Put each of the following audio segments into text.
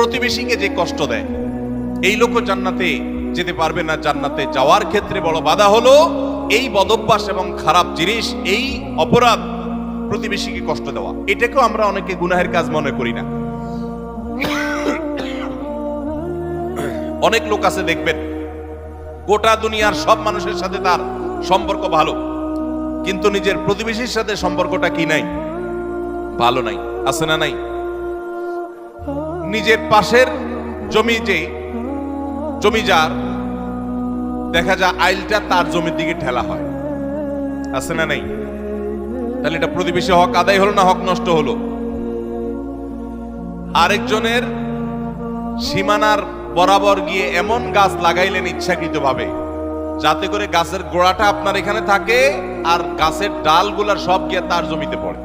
প্রতিবেশীকে যে কষ্ট দেয় এই লোকও জান্নাতে যেতে পারবে না। জান্নাতে যাওয়ার ক্ষেত্রে বড় বাধা হলো এই বদভ্যাস এবং খারাপ জিনিস, এই অপরাধ, প্রতিবেশীকে কষ্ট দেওয়া। এটাকেও আমরা অনেকে গুনাহের কাজ মনে করি না। অনেক লোক আছে দেখবেন গোটা দুনিয়ার সব মানুষের সাথে তার সম্পর্ক ভালো, কিন্তু নিজের প্রতিবেশীর সাথে সম্পর্কটা কি নাই, ভালো নাই। আছে না নাই? নিজের পাশের জমিদার দেখা যায় আইলটা তার জমির দিকে ঠেলা হয়। আছে না নাই? তাহলে এটা প্রতিবেশী হক আদায় হলো না হক নষ্ট হলো? আরেকজনের সীমানার বরাবর গিয়ে এমন গাছ লাগাইলেন ইচ্ছাকৃতভাবে যাতে করে গাছের গোড়াটা আপনার এখানে থাকে আর গাছের ডালগুলা সব গিয়ে তার জমিতে পড়ে।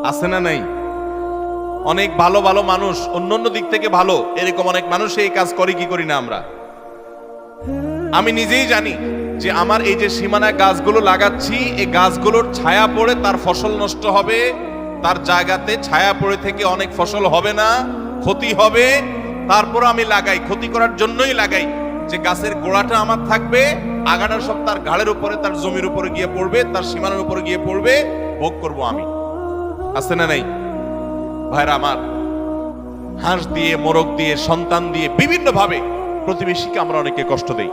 আছে না নাই? অনেক ভালো ভালো মানুষ, অন্যান্য দিক থেকে ভালো, এরকম অনেক মানুষ এই কাজ করে কি করি না আমরা? আমি নিজেই জানি যে আমার এই যে সীমানায় গাছগুলো লাগাচ্ছি, এই গাছগুলোর ছায়া পড়ে তার ফসল নষ্ট হবে, তার জায়গাতে ছায়া পড়ে থেকে অনেক ফসল হবে না, ক্ষতি হবে। তারপর আমি লাগাই, ক্ষতি করার জন্যই লাগাই যে গাছের গোড়াটা আমার থাকবে, আগাটা সব তার ঘাড়ের উপরে, তার জমির উপরে গিয়ে পড়বে, তার সীমানার উপরে গিয়ে পড়বে, ভোগ করব আমি। আছে না নাই? ভাইরা আমার, হাঁস দিয়ে, মোরগ দিয়ে, সন্তান দিয়ে বিভিন্ন ভাবে প্রতিবেশীকে আমরা অনেকে কষ্ট দেই।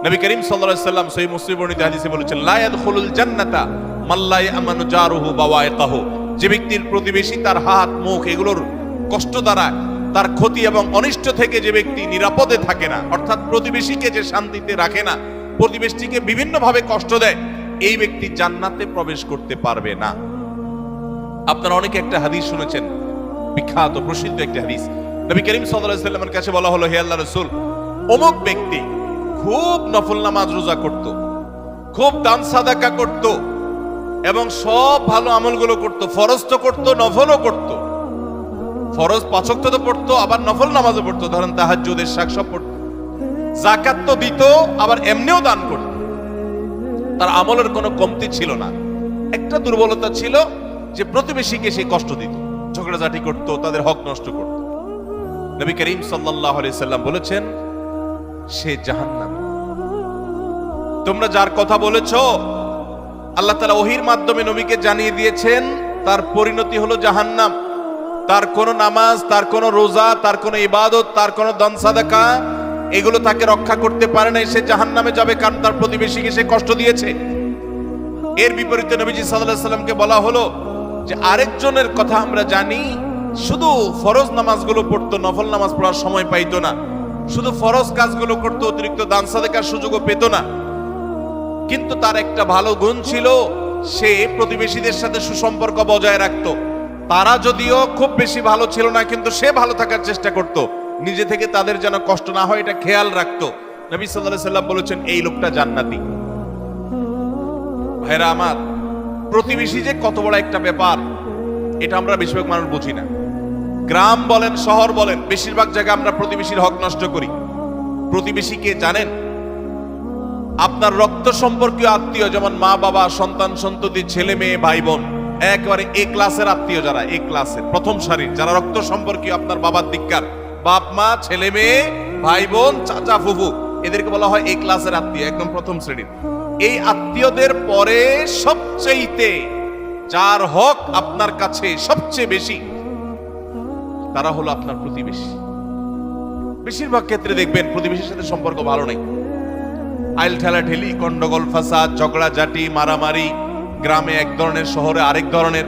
নবী করিম সাল্লাল্লাহু আলাইহি ওয়াসাল্লাম সহিহ মুসলিম বর্ণিত হাদিসে বলেছেন, লা ইয়াদখুলুল জান্নাতা মান লা ইয়ামানু জারুহু বাওয়াইকাহু। যে ব্যক্তির প্রতিবেশী তার হাত, মুখ এগুলোর কষ্ট দ্বারা, তার ক্ষতি এবং অনিষ্ট থেকে যে ব্যক্তি নিরাপদে থাকে না, অর্থাৎ প্রতিবেশীকে যে শান্তিতে রাখে না, প্রতিবেশীকে বিভিন্ন ভাবে কষ্ট দেয়, এই ব্যক্তি জান্নাতে প্রবেশ করতে পারবে না। আপনারা অনেকে একটা হাদিস শুনেছেন, বিখ্যাত প্রসিদ্ধ একটা হাদিস। নবী করিম সাল্লাল্লাহু আলাইহি ওয়াসাল্লামের কাছে বলা হলো, হে আল্লাহর রাসূল, অমুক ব্যক্তি খুব নফল নামাজ রোজা করত, খুব দান সাদাকা করত এবং সব ভালো আমলগুলো করত, ফরজ তো করত, নফলও করত। ফরজ 5 ওয়াক্ত তো পড়তো, আবার নফল নামাজও পড়তো, ধরেন তাহাজ্জুদের শাক সব পড়তো, যাকাত তো দিত, আবার এমনিও দান করত। তার আমলের কোনো কমতি ছিল না। একটা দুর্বলতা ছিল যে প্রতিবেশীকে সে কষ্ট দিত, ঝগড়াঝাটি করত, তাদের হক নষ্ট করত। নবী করিম সাল্লাল্লাহু আলাইহি সাল্লাম বলেছেন, সে জাহান্নামী। তোমরা যার কথা বলেছো, আল্লাহ তাআলা ওহীর মাধ্যমে নবীকে জানিয়ে দিয়েছেন তার পরিণতি হলো জাহান্নাম। তার কোনো নামাজ, তার কোনো রোজা, তার কোনো ইবাদত, তার কোনো দান সাদাকা এগুলো তাকে রক্ষা করতে পারে না, সে জাহান্নামে যাবে, কারণ তার প্রতিবেশীকে সে কষ্ট দিয়েছে। এর বিপরীতে নবীজি সাল্লাল্লাহু আলাইহি সাল্লামকে বলা হলো যে আরেকজনের কথা আমরা জানি, শুধু ফরজ নামাজগুলো পড়তো, নফল নামাজ পড়ার সময় পাইতো না, শুধু ফরজ কাজগুলো করতো, অতিরিক্ত দান সাদাকার সুযোগও পেত না, কিন্তু তার একটা ভালো গুণ ছিল, সে প্রতিবেশীদের সাথে সুসম্পর্ক বজায় রাখতো। তারা যদিও খুব বেশি ভালো ছিল না, কিন্তু সে ভালো থাকার চেষ্টা করত, নিজে থেকে তাদের যেন কষ্ট না হয় এটা খেয়াল রাখতো। নবী সাল্লাল্লাহু আলাইহি সাল্লাম বলেছেন, এই লোকটা জান্নাতি। ভাইরা আমার, প্রতিবেশী যে কত বড় একটা ব্যাপার, এটা আমরা বেশিরভাগ মানুষ বুঝি না। গ্রাম বলেন, শহর বলেন, বেশিরভাগ জায়গায় আমরা প্রতিবেশীর হক নষ্ট করি। প্রতিবেশীকে জানেন? আপনার রক্ত সম্পর্কীয় আত্মীয়, যেমন মা বাবা, সন্তান সন্ততি, ছেলে মেয়ে, ভাই বোন, একেবারে এ ক্লাসের আত্মীয়, যারা এ ক্লাসের প্রথম সারির, যারা রক্ত সম্পর্কীয়, আপনার বাবার দিককার, বাপ মা, ছেলে মেয়ে, ভাই বোন, চাচা ফুফু, এদেরকে বলা হয় এ ক্লাসের আত্মীয়, একদম প্রথম শ্রেণীর। এই আত্মীয়দের পরে সবচেয়ে যার হক আপনার কাছে সবচেয়ে বেশি, তারা হলো আপনার প্রতিবেশী। বেশিরভাগ ক্ষেত্রে দেখবেন প্রতিবেশীর সাথে সম্পর্ক ভালো নেই, আইল ঠেলা ঠেলি, গন্ডগোল, ফাসাদ, ঝগড়াঝাটি, মারামারি, গ্রামে এক ধরনের, শহরে আরেক ধরনের।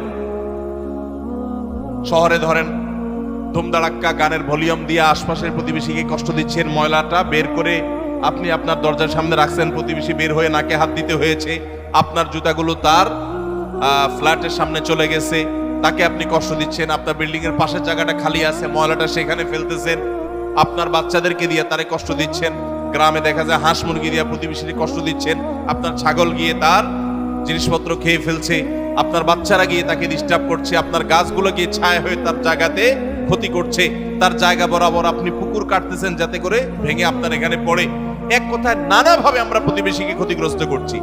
শহরে ধরেন ধুমধাড়াক্কা গানের ভলিউম দিয়ে আশপাশের প্রতিবেশীকে কষ্ট দিচ্ছেন, ময়লাটা বের করে আপনি আপনার দরজার সামনে রাখছেন, প্রতিবেশী বের হয়ে নাকে হাত দিতে হয়েছে, আপনার জুতাগুলো তার ফ্ল্যাটের সামনে চলে গেছে, তাকে আপনি কষ্ট দিচ্ছেন। আপনার বিল্ডিং এর পাশের জায়গাটা খালি আছে, ময়লাটা সেখানে ফেলতেছেন, আপনার বাচ্চাদেরকে দিয়ে তারে কষ্ট দিচ্ছেন। গ্রামে দেখা যায় হাঁস মুরগি দিয়ে প্রতিবেশীকে কষ্ট দিচ্ছেন, আপনার ছাগল গিয়ে তার জিনিসপত্র খেয়ে ফেলছে, আপনার বাচ্চারা গিয়ে তাকে ডিস্টার্ব করছে, আপনার গাছগুলো গিয়ে ছায়া হয়ে তার জায়গাতে ক্ষতি করছে, তার জায়গা বরাবর আপনি পুকুর কাটতেছেন যাতে করে ভেঙে আপনার এখানে পড়ে। এক কথায় নানাভাবে আমরা প্রতিবেশীকে ক্ষতিগ্রস্ত করছি।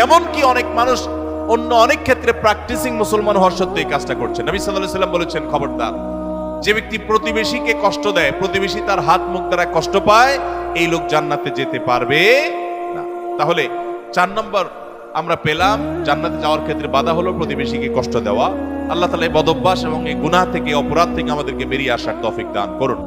এমনকি অনেক মানুষ অন্য অনেক ক্ষেত্রে প্র্যাকটিসিং মুসলমান হওয়ার সত্ত্বেও এই কাজটা করছে। নবী সাল্লাল্লাহু আলাইহি ওয়াসাল্লাম বলেছেন, খবরদার যে ব্যক্তি প্রতিবেশীকে কষ্ট দেয়, প্রতিবেশী তার হাত মুখ দ্বারা কষ্ট পায়, এই লোক জান্নাতে যেতে পারবে না। তাহলে 4 নম্বর আমরা পেলাম, জান্নাতে যাওয়ার ক্ষেত্রে বাধা হলো প্রতিবেশীকে কষ্ট দেওয়া। আল্লাহ তাআলা এই বদঅভ্যাস এবং এই গুনাহ থেকে, অপরাধ থেকে আমাদেরকে বেরিয়ে আসার তৌফিক দান করুন।